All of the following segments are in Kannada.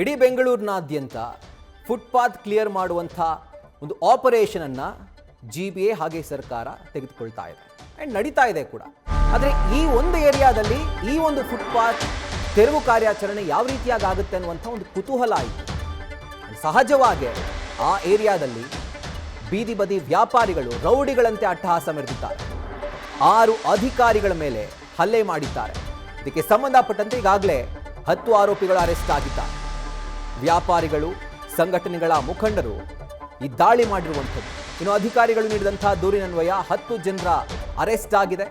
ಇಡೀ ಬೆಂಗಳೂರಿನಾದ್ಯಂತ ಫುಟ್ಪಾತ್ ಕ್ಲಿಯರ್ ಮಾಡುವಂಥ ಒಂದು ಆಪರೇಷನನ್ನು GBA ಹಾಗೆ ಸರ್ಕಾರ ತೆಗೆದುಕೊಳ್ತಾ ಇದೆ ಆ್ಯಂಡ್ ನಡೀತಾ ಇದೆ ಕೂಡ. ಆದರೆ ಈ ಒಂದು ಏರಿಯಾದಲ್ಲಿ ಈ ಒಂದು ಫುಟ್ಪಾತ್ ತೆರವು ಕಾರ್ಯಾಚರಣೆ ಯಾವ ರೀತಿಯಾಗಿ ಆಗುತ್ತೆ ಅನ್ನುವಂಥ ಒಂದು ಕುತೂಹಲ ಆಯಿತು. ಸಹಜವಾಗಿ ಆ ಏರಿಯಾದಲ್ಲಿ ಬೀದಿ ಬದಿ ವ್ಯಾಪಾರಿಗಳು ರೌಡಿಗಳಂತೆ ಅಟ್ಟಹಾಸ ಮೆರೆದಿದ್ದಾರೆ. 6 ಅಧಿಕಾರಿಗಳ ಮೇಲೆ ಹಲ್ಲೆ ಮಾಡಿದ್ದಾರೆ. ಇದಕ್ಕೆ ಸಂಬಂಧಪಟ್ಟಂತೆ ಈಗಾಗಲೇ 10 ಆರೋಪಿಗಳು ಅರೆಸ್ಟ್ ಆಗಿದ್ದಾರೆ. ವ್ಯಾಪಾರಿಗಳು, ಸಂಘಟನೆಗಳ ಮುಖಂಡರು ಈ ದಾಳಿ ಮಾಡಿರುವಂಥದ್ದು. ಇನ್ನು ಅಧಿಕಾರಿಗಳು ನೀಡಿದಂತಹ ದೂರಿನನ್ವಯ 10 ಜನರ ಅರೆಸ್ಟ್ ಆಗಿದೆ.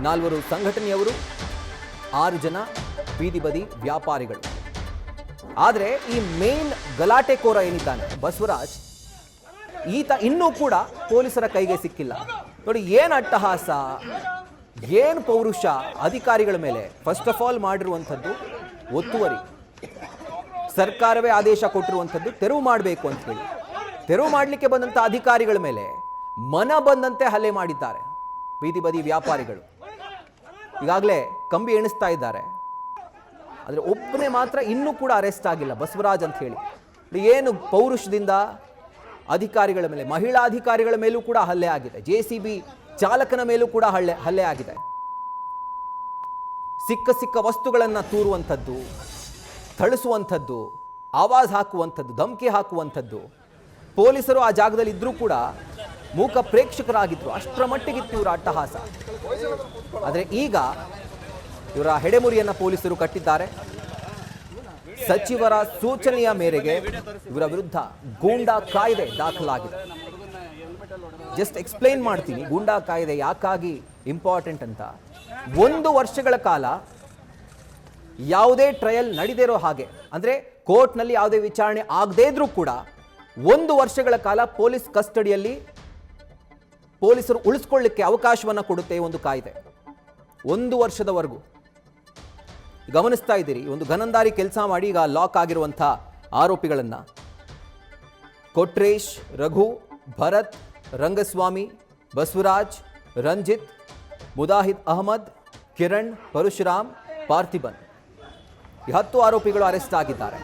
4 ಸಂಘಟನೆಯವರು, 6 ಜನ ಬೀದಿ ಬದಿ ವ್ಯಾಪಾರಿಗಳು. ಆದರೆ ಈ ಮೇನ್ ಗಲಾಟೆಕೋರ ಏನಿದ್ದಾನೆ ಬಸವರಾಜ್, ಈತ ಇನ್ನೂ ಕೂಡ ಪೊಲೀಸರ ಕೈಗೆ ಸಿಕ್ಕಿಲ್ಲ. ನೋಡಿ ಏನು ಅಟ್ಟಹಾಸ, ಏನು ಪೌರುಷ ಅಧಿಕಾರಿಗಳ ಮೇಲೆ. ಫಸ್ಟ್ ಆಫ್ ಆಲ್ ಮಾಡಿರುವಂಥದ್ದು ಒತ್ತುವರಿ. ಸರ್ಕಾರವೇ ಆದೇಶ ಕೊಟ್ಟಿರುವಂಥದ್ದು ತೆರವು ಮಾಡಬೇಕು ಅಂತ ಹೇಳಿ. ತೆರವು ಮಾಡಲಿಕ್ಕೆ ಬಂದಂಥ ಅಧಿಕಾರಿಗಳ ಮೇಲೆ ಮನ ಬಂದಂತೆ ಹಲ್ಲೆ ಮಾಡಿದ್ದಾರೆ ಬೀದಿ ಬದಿ ವ್ಯಾಪಾರಿಗಳು. ಈಗಾಗಲೇ ಕಂಬಿ ಎಣಿಸ್ತಾ ಇದ್ದಾರೆ. ಆದರೆ ಒಬ್ಬನೇ ಮಾತ್ರ ಇನ್ನೂ ಕೂಡ ಅರೆಸ್ಟ್ ಆಗಿಲ್ಲ, ಬಸವರಾಜ್ ಅಂತ ಹೇಳಿ. ಏನು ಪೌರುಷದಿಂದ ಅಧಿಕಾರಿಗಳ ಮೇಲೆ, ಮಹಿಳಾ ಅಧಿಕಾರಿಗಳ ಮೇಲೂ ಕೂಡ ಹಲ್ಲೆ ಆಗಿದೆ. JCB ಚಾಲಕನ ಮೇಲೂ ಕೂಡ ಹಲ್ಲೆ ಆಗಿದೆ. ಸಿಕ್ಕ ವಸ್ತುಗಳನ್ನು ತೂರುವಂಥದ್ದು, ಥಳಿಸುವಂಥದ್ದು, ಆವಾಜ್ ಹಾಕುವಂಥದ್ದು, ಧಮಕಿ ಹಾಕುವಂಥದ್ದು. ಪೊಲೀಸರು ಆ ಜಾಗದಲ್ಲಿ ಇದ್ರೂ ಕೂಡ ಮೂಕ ಪ್ರೇಕ್ಷಕರಾಗಿದ್ರು. ಅಷ್ಟರ ಮಟ್ಟಿಗಿತ್ತು ಇವರ ಅಟ್ಟಹಾಸ. ಆದರೆ ಈಗ ಇವರ ಹೆಡೆಮುರಿಯನ್ನು ಪೊಲೀಸರು ಕಟ್ಟಿದ್ದಾರೆ. ಸಚಿವರ ಸೂಚನೆಯ ಮೇರೆಗೆ ಇವರ ವಿರುದ್ಧ ಗೂಂಡಾ ಕಾಯ್ದೆ ದಾಖಲಾಗಿದೆ. ಜಸ್ಟ್ ಎಕ್ಸ್ಪ್ಲೈನ್ ಮಾಡ್ತೀನಿ ಗೂಂಡಾ ಕಾಯ್ದೆ ಯಾಕಾಗಿ ಇಂಪಾರ್ಟೆಂಟ್ ಅಂತ. 1 ವರ್ಷಗಳ ಕಾಲ ಯಾವುದೇ ಟ್ರಯಲ್ ನಡೆದಿರೋ ಹಾಗೆ, ಅಂದರೆ ಕೋರ್ಟ್ನಲ್ಲಿ ಯಾವುದೇ ವಿಚಾರಣೆ ಆಗದೇ ಇದ್ರೂ ಕೂಡ 1 ವರ್ಷಗಳ ಕಾಲ ಪೊಲೀಸ್ ಕಸ್ಟಡಿಯಲ್ಲಿ ಪೊಲೀಸರು ಉಳಿಸ್ಕೊಳ್ಳಿಕ್ಕೆ ಅವಕಾಶವನ್ನು ಕೊಡುತ್ತೆ ಒಂದು ಕಾಯ್ದೆ. 1 ವರ್ಷದವರೆಗೂ. ಗಮನಿಸ್ತಾ ಇದ್ದೀರಿ, ಒಂದು ಗನಂದಾರಿ ಕೆಲಸ ಮಾಡಿ ಈಗ ಲಾಕ್ ಆಗಿರುವಂಥ ಆರೋಪಿಗಳನ್ನು ಕೊಟ್ರೇಶ್, ರಘು, ಭರತ್, ರಂಗಸ್ವಾಮಿ, ಬಸವರಾಜ್, ರಂಜಿತ್, ಮುದಾಹಿದ್ ಅಹಮದ್, ಕಿರಣ್, ಪರಶುರಾಮ್, ಪಾರ್ಥಿಬನ್, ಈ 10 ಆರೋಪಿಗಳು ಅರೆಸ್ಟ್ ಆಗಿದ್ದಾರೆ.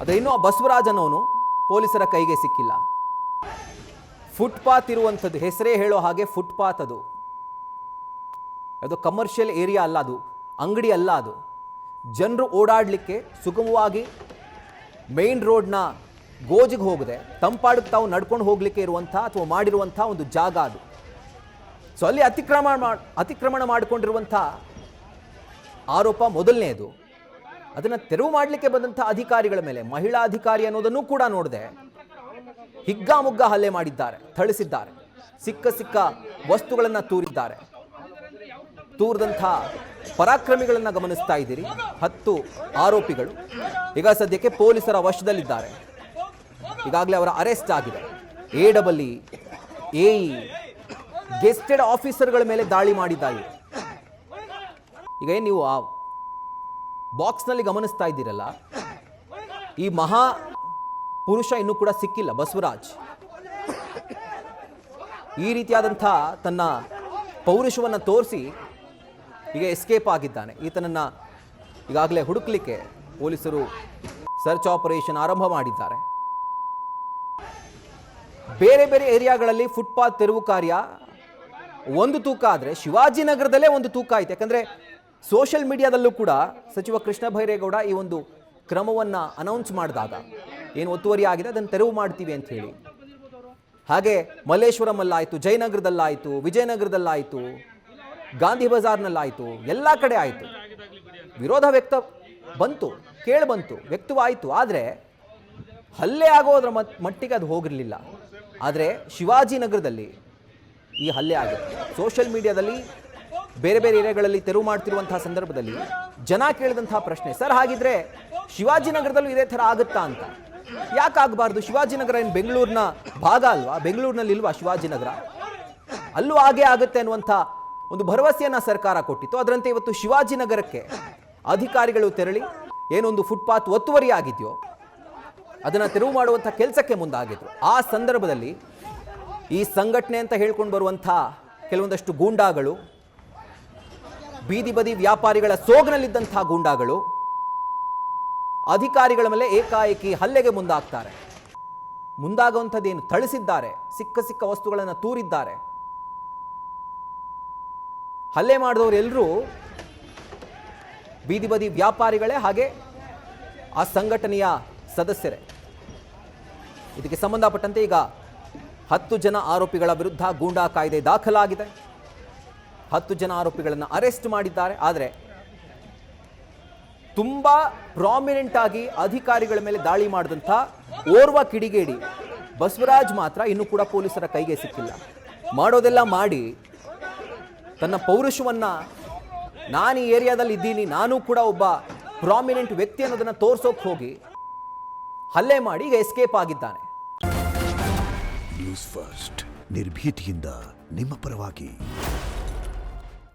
ಆದರೆ ಇನ್ನೂ ಬಸವರಾಜ್ ಅನ್ನೋನು ಪೊಲೀಸರ ಕೈಗೆ ಸಿಕ್ಕಿಲ್ಲ. ಫುಟ್ಪಾತ್ ಇರುವಂಥದ್ದು ಹೆಸರೇ ಹೇಳೋ ಹಾಗೆ ಫುಟ್ಪಾತ್. ಅದು ಕಮರ್ಷಿಯಲ್ ಏರಿಯಾ ಅಲ್ಲ, ಅದು ಅಂಗಡಿ ಅಲ್ಲ. ಅದು ಜನರು ಓಡಾಡಲಿಕ್ಕೆ ಸುಗಮವಾಗಿ ಮೇನ್ ರೋಡ್ನ ಗೋಜಿಗೆ ಹೋಗದೆ ತಂಪಾಡಕ್ಕೆ ತಾವು ನಡ್ಕೊಂಡು ಹೋಗಲಿಕ್ಕೆ ಇರುವಂಥ ಅಥವಾ ಮಾಡಿರುವಂಥ ಒಂದು ಜಾಗ ಅದು. ಸೊ ಅಲ್ಲಿ ಅತಿಕ್ರಮಣ ಮಾಡಿಕೊಂಡಿರುವಂಥ ಆರೋಪ ಮೊದಲನೇದು. ಅದನ್ನು ತೆರವು ಮಾಡಲಿಕ್ಕೆ ಬಂದಂಥ ಅಧಿಕಾರಿಗಳ ಮೇಲೆ, ಮಹಿಳಾ ಅಧಿಕಾರಿ ಅನ್ನೋದನ್ನು ಕೂಡ ನೋಡದೆ ಹಿಗ್ಗಾಮುಗ್ಗಾ ಹಲ್ಲೆ ಮಾಡಿದ್ದಾರೆ, ಥಳಿಸಿದ್ದಾರೆ. ಸಿಕ್ಕ ವಸ್ತುಗಳನ್ನು ತೂರಿದ್ದಾರೆ. ತೂರಿದಂಥ ಪರಾಕ್ರಮಿಗಳನ್ನು ಗಮನಿಸ್ತಾ ಇದ್ದೀರಿ. 10 ಆರೋಪಿಗಳು ಈಗ ಸದ್ಯಕ್ಕೆ ಪೊಲೀಸರ ವಶದಲ್ಲಿದ್ದಾರೆ. ಈಗಾಗಲೇ ಅವರ ಅರೆಸ್ಟ್ ಆಗಿದೆ. AEE, AE, ಗೆಸ್ಟೆಡ್ ಆಫೀಸರ್ಗಳ ಮೇಲೆ ದಾಳಿ ಮಾಡಿದ್ದಾರೆ. ಈಗ ಏನು ನೀವು ಆ ಬಾಕ್ಸ್ನಲ್ಲಿ ಗಮನಿಸ್ತಾ ಇದ್ದೀರಲ್ಲ, ಈ ಮಹಾ ಪುರುಷ ಇನ್ನೂ ಕೂಡ ಸಿಕ್ಕಿಲ್ಲ, ಬಸವರಾಜ್. ಈ ರೀತಿಯಾದಂಥ ತನ್ನ ಪೌರುಷವನ್ನು ತೋರಿಸಿ ಈಗ ಎಸ್ಕೇಪ್ ಆಗಿದ್ದಾನೆ. ಈತನನ್ನು ಈಗಾಗಲೇ ಹುಡುಕಲಿಕ್ಕೆ ಪೊಲೀಸರು ಸರ್ಚ್ ಆಪರೇಷನ್ ಆರಂಭ ಮಾಡಿದ್ದಾರೆ. ಬೇರೆ ಬೇರೆ ಏರಿಯಾಗಳಲ್ಲಿ ಫುಟ್ಪಾತ್ ತೆರವು ಕಾರ್ಯ ಒಂದು ತೂಕ ಆದರೆ ಶಿವಾಜಿನಗರದಲ್ಲೇ ಒಂದು ತೂಕ ಆಯ್ತು. ಯಾಕಂದರೆ ಸೋಷಿಯಲ್ ಮೀಡಿಯಾದಲ್ಲೂ ಕೂಡ ಸಚಿವ ಕೃಷ್ಣ ಬೈರೇಗೌಡ ಈ ಒಂದು ಕ್ರಮವನ್ನು ಅನೌನ್ಸ್ ಮಾಡಿದಾಗ, ಏನು ಒತ್ತುವರಿ ಆಗಿದೆ ಅದನ್ನು ತೆರವು ಮಾಡ್ತೀವಿ ಅಂತ ಹೇಳಿ, ಹಾಗೆ ಮಲ್ಲೇಶ್ವರಮಲ್ಲಾಯಿತು, ಜಯನಗರದಲ್ಲಾಯಿತು, ವಿಜಯನಗರದಲ್ಲಾಯಿತು, ಗಾಂಧಿ ಬಜಾರ್ನಲ್ಲಾಯಿತು, ಎಲ್ಲ ಕಡೆ ಆಯಿತು. ವಿರೋಧ ವ್ಯಕ್ತವಾಯಿತು. ಆದರೆ ಹಲ್ಲೆ ಆಗೋದ್ರ ಮಟ್ಟಿಗೆ ಅದು ಹೋಗಿರಲಿಲ್ಲ. ಆದರೆ ಶಿವಾಜಿನಗರದಲ್ಲಿ ಈ ಹಲ್ಲೆ ಆಗಿದೆ. ಸೋಷಿಯಲ್ ಮೀಡಿಯಾದಲ್ಲಿ ಬೇರೆ ಬೇರೆ ಏರಿಯಾಗಳಲ್ಲಿ ತೆರವು ಮಾಡ್ತಿರುವಂತಹ ಸಂದರ್ಭದಲ್ಲಿ ಜನ ಕೇಳಿದಂತಹ ಪ್ರಶ್ನೆ, ಸರ್ ಹಾಗಿದ್ರೆ ಶಿವಾಜಿನಗರದಲ್ಲೂ ಇದೇ ಥರ ಆಗುತ್ತಾ ಅಂತ. ಯಾಕಾಗಬಾರ್ದು? ಶಿವಾಜಿನಗರ ಏನು ಬೆಂಗಳೂರಿನ ಭಾಗ ಅಲ್ವಾ? ಬೆಂಗಳೂರಿನಲ್ಲಿ ಇಲ್ವಾ ಶಿವಾಜಿನಗರ? ಅಲ್ಲೂ ಹಾಗೇ ಆಗುತ್ತೆ ಅನ್ನುವಂಥ ಒಂದು ಭರವಸೆಯನ್ನು ಸರ್ಕಾರ ಕೊಟ್ಟಿತ್ತು. ಅದರಂತೆ ಇವತ್ತು ಶಿವಾಜಿನಗರಕ್ಕೆ ಅಧಿಕಾರಿಗಳು ತೆರಳಿ ಏನೊಂದು ಫುಟ್ಪಾತ್ ಒತ್ತುವರಿ ಆಗಿದೆಯೋ ಅದನ್ನು ತೆರವು ಮಾಡುವಂಥ ಕೆಲಸಕ್ಕೆ ಮುಂದಾಗಿದ್ರು. ಆ ಸಂದರ್ಭದಲ್ಲಿ ಈ ಸಂಘಟನೆ ಅಂತ ಹೇಳ್ಕೊಂಡು ಬರುವಂಥ ಕೆಲವೊಂದಷ್ಟು ಗೂಂಡಾಗಳು, ಬೀದಿ ಬದಿ ವ್ಯಾಪಾರಿಗಳ ಸೋಗನಲ್ಲಿದ್ದಂಥ ಗೂಂಡಾಗಳು ಅಧಿಕಾರಿಗಳ ಮೇಲೆ ಏಕಾಏಕಿ ಹಲ್ಲೆಗೆ ಮುಂದಾಗ್ತಾರೆ. ಮುಂದಾಗುವಂಥದ್ದೇನು, ಥಳಿಸಿದ್ದಾರೆ, ಸಿಕ್ಕ ವಸ್ತುಗಳನ್ನು ತೂರಿದ್ದಾರೆ. ಹಲ್ಲೆ ಮಾಡಿದವರೆಲ್ಲರೂ ಬೀದಿ ಬದಿ ವ್ಯಾಪಾರಿಗಳೇ, ಹಾಗೆ ಆ ಸಂಘಟನೆಯ ಸದಸ್ಯರೇ. ಇದಕ್ಕೆ ಸಂಬಂಧಪಟ್ಟಂತೆ ಈಗ 10 ಜನ ಆರೋಪಿಗಳ ವಿರುದ್ಧ ಗೂಂಡಾ ಕಾಯ್ದೆ ದಾಖಲಾಗಿದೆ. 10 ಜನ ಆರೋಪಿಗಳನ್ನು ಅರೆಸ್ಟ್ ಮಾಡಿದ್ದಾರೆ. ಆದರೆ ತುಂಬಾ ಪ್ರಾಮಿನೆಂಟ್ ಆಗಿ ಅಧಿಕಾರಿಗಳ ಮೇಲೆ ದಾಳಿ ಮಾಡಿದಂಥ ಓರ್ವ ಕಿಡಿಗೇಡಿ ಬಸವರಾಜ್ ಮಾತ್ರ ಇನ್ನೂ ಕೂಡ ಪೊಲೀಸರ ಕೈಗೆ ಸಿಕ್ಕಿಲ್ಲ. ಮಾಡೋದೆಲ್ಲ ಮಾಡಿ ತನ್ನ ಪೌರುಷವನ್ನ, ನಾನು ಈ ಏರಿಯಾದಲ್ಲಿ ಇದ್ದೀನಿ, ನಾನು ಕೂಡ ಒಬ್ಬ ಪ್ರಾಮಿನೆಂಟ್ ವ್ಯಕ್ತಿ ಅನ್ನೋದನ್ನು ತೋರ್ಸೋಕೆ ಹೋಗಿ ಹಲ್ಲೆ ಮಾಡಿ ಈಗ ಎಸ್ಕೇಪ್ ಆಗಿದ್ದಾನೆ. ನ್ಯೂಸ್ ಫಸ್ಟ್ ನಿರ್ಭೀತಿಯಿಂದ ನಿಮ್ಮ ಪರವಾಗಿ.